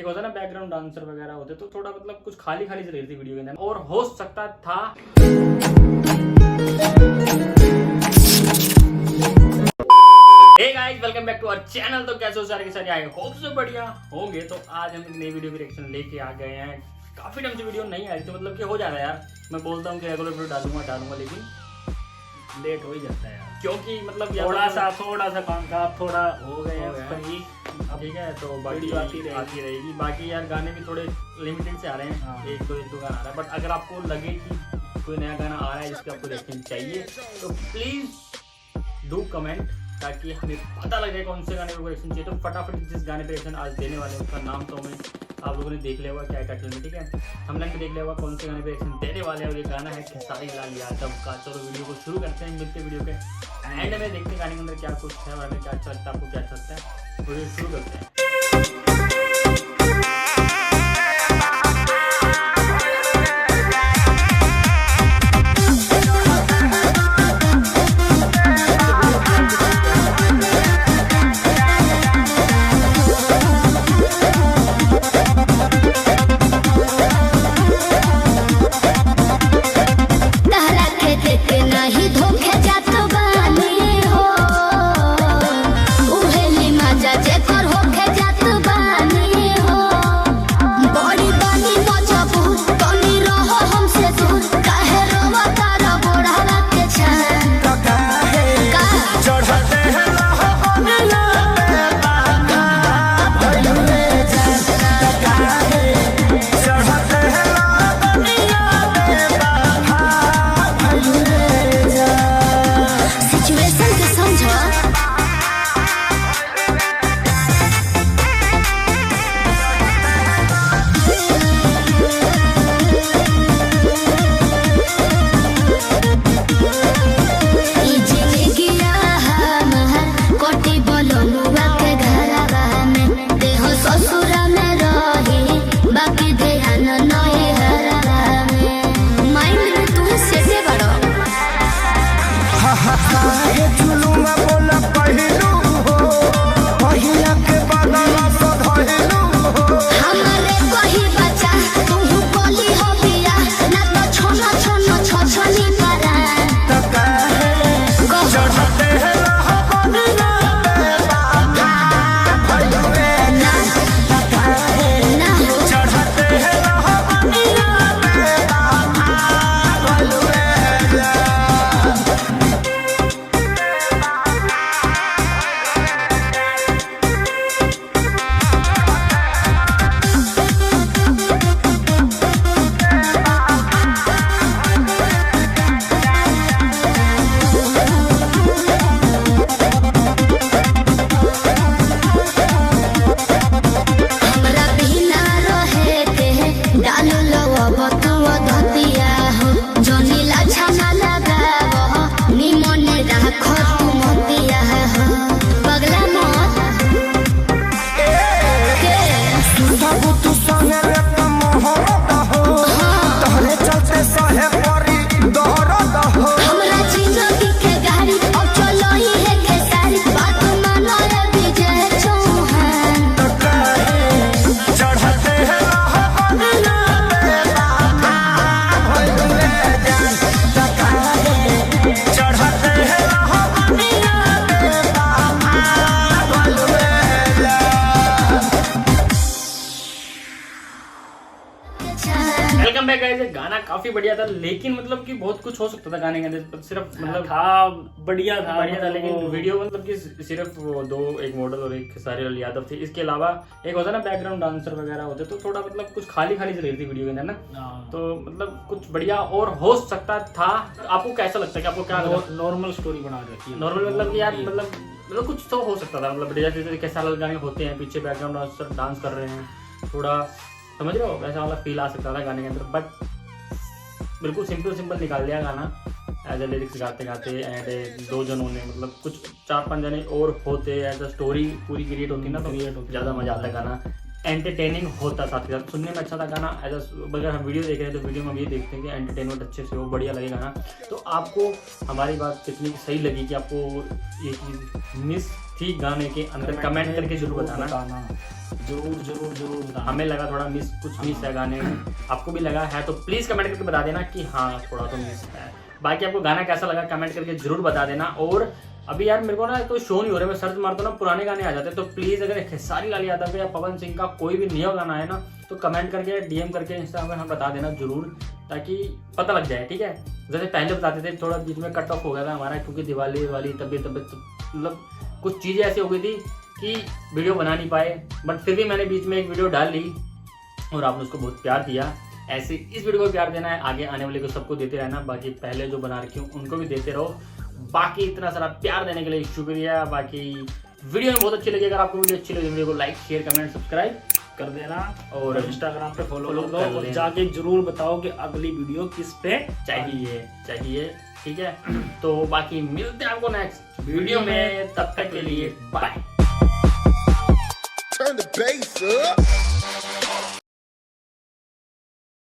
एक होता है ना बैकग्राउंड डांसर वगैरह होते तो थोड़ा मतलब कुछ खाली खाली चल रही थी वीडियो के अंदर और हो सकता था। Hey guys welcome back to our channel. तो कैसे हो सारे के सारे, आई होप सो बढ़िया होंगे। तो आज हम एक नई वीडियो की रिएक्शन लेके आ गए हैं। काफी टाइम से वीडियो नहीं आई थी, मतलब कि हो जा रहा है यार। मैं बोलता हूँ कि रेगुलर वीडियो डालूंगा लेकिन लेट हो ही जाता है यार, क्योंकि मतलब थोड़ा सा काम था, अब थोड़ा हो गए हैं फ्री। ठीक है, तो बाकी आती रहेगी। बाकी यार गाने भी थोड़े लिमिटेड से आ रहे हैं। हाँ। एक दो गाना आ रहा है, बट अगर आपको लगे कि कोई नया गाना आ रहा है जिसका आपको रिएक्शन चाहिए तो प्लीज डू कमेंट, ताकि हमें पता लगे कौन से गाने को रिएक्शन चाहिए। तो फटाफट जिस गाने पे रिएक्शन आज देने वाले हैं उसका नाम तो हमें आप लोगों ने देख लिया होगा क्या टाइटल में, ठीक है। हमने भी देख लिया होगा कौन से गाने पे रिएक्शन देने वाले हैं। और ये गाना है खेसारी लाल यादव का। चलो वीडियो को शुरू करते हैं। मिलते वीडियो के एंड में देखते हैं गाने के अंदर क्या कुछ है और हमें क्या अच्छा लगता है, आपको क्या अच्छा लगता है। वीडियो शुरू करते हैं। Welcome back guys. गाना काफी बढ़िया था, लेकिन मतलब कि बहुत कुछ हो सकता था गाने के अंदर। सिर्फ मतलब था बढ़िया था, लेकिन वीडियो मतलब कि सिर्फ वो दो, एक मॉडल और एक खेसारी लाल यादव थे। इसके अलावा एक होता है ना बैकग्राउंड डांसर वगैरह होते तो थोड़ा मतलब कुछ खाली खाली चल रही थी वीडियो के अंदर ना। तो मतलब कुछ बढ़िया और हो सकता था। आपको कैसा लगता है कि आपको क्या नॉर्मल स्टोरी बना रखी है? नॉर्मल मतलब कि यार मतलब कुछ तो हो सकता था। मतलब जैसे खेसारी लाल गाने होते हैं, पीछे बैकग्राउंड डांसर डांस कर रहे हैं, थोड़ा समझ रहे हो वैसा वाला फील आ सकता था गाने के अंदर। बट बिल्कुल सिंपल निकाल दिया गाना एज ए लिरिक्स गाते गाते। एंड दो जनों ने मतलब कुछ 4-5 जने और होते, एज अ स्टोरी पूरी क्रिएट होती ना, तो ज़्यादा मजा आता गाना। एंटरटेनिंग होता साथ ही साथ, सुनने में अच्छा था गाना। एज अगर हम वीडियो देख रहे हैं तो वीडियो में हम ये देखते हैं कि एंटरटेनमेंट अच्छे से हो, बढ़िया लगेगा ना। तो आपको हमारी बात कितनी सही लगी कि आपको ये चीज़ मिस थी गाने के अंदर कमेंट करके जरूर बताना। जरूर बताना। हमें लगा थोड़ा कुछ मिस है गाने में, आपको भी लगा है तो प्लीज कमेंट करके बता देना कि हाँ थोड़ा तो मिस है। बाकी आपको गाना कैसा लगा कमेंट करके जरूर बता देना। और अभी यार मेरे को ना तो शो नहीं हो रहा, मैं सर्च मारता हूँ ना पुराने गाने आ जाते हैं, तो प्लीज अगर खेसारी लाल यादव या पवन सिंह का कोई भी नया गाना है ना तो कमेंट करके डीएम करके इंस्टाग्राम में हम बता देना जरूर, ताकि पता लग जाए। ठीक है, जैसे पहले बताते थे, थोड़ा बीच में कट ऑफ हो गया था हमारा क्योंकि दिवाली वाली तबीयत मतलब कुछ चीज़ें ऐसी हो गई थी कि वीडियो बना नहीं पाए, बट फिर भी मैंने बीच में एक वीडियो डाल ली और आपने उसको बहुत प्यार दिया। ऐसे इस वीडियो को प्यार देना है, आगे आने वाले को सबको देते रहना, बाकी पहले जो बना रखी हूँ उनको भी देते रहो। बाकी इतना सारा प्यार देने के लिए शुक्रिया। बाकी वीडियो में बहुत अच्छी लगी, अगर आपको वीडियो अच्छी लगी वीडियो को लाइक शेयर कमेंट सब्सक्राइब कर देना और इंस्टाग्राम पे फॉलो कर कर दो और लेना। जाके जरूर बताओ कि अगली वीडियो किस पे चाहिए। ठीक है, तो बाकी मिलते हैं आपको नेक्स्ट वीडियो में, तब तक के लिए bye. Turn the bass up.